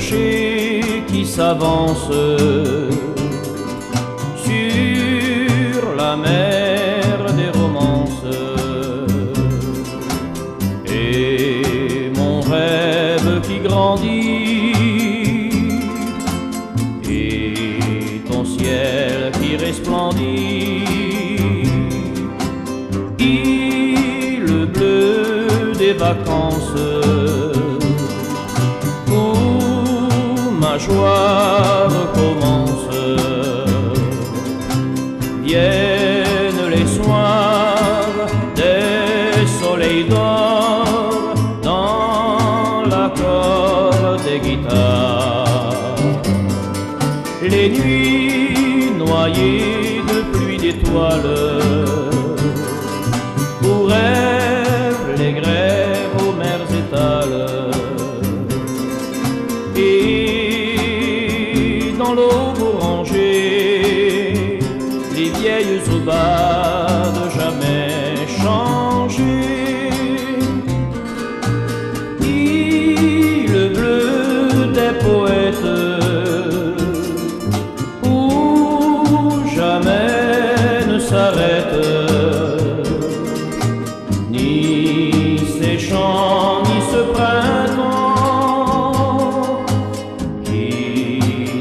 clocher qui s'avance sur la mer des romances. Et mon rêve qui grandit, et ton ciel qui resplendit, et le bleu des vacances, où ma joie recommence. Viennent les soirs des soleils d'or dans l'accord des guitares, les nuits noyées de pluie d'étoiles, où rêvent les grèves aux mers étales. Et dans l'eau orangée, les vieilles aubades jamais changées, et le bleu des poètes, où jamais ne s'arrête, ni ces chants, ni ce printemps qui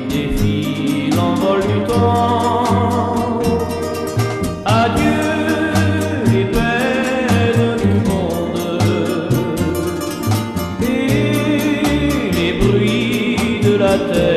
défie l'envol du temps. Adieu les peines du monde et les bruits de la terre.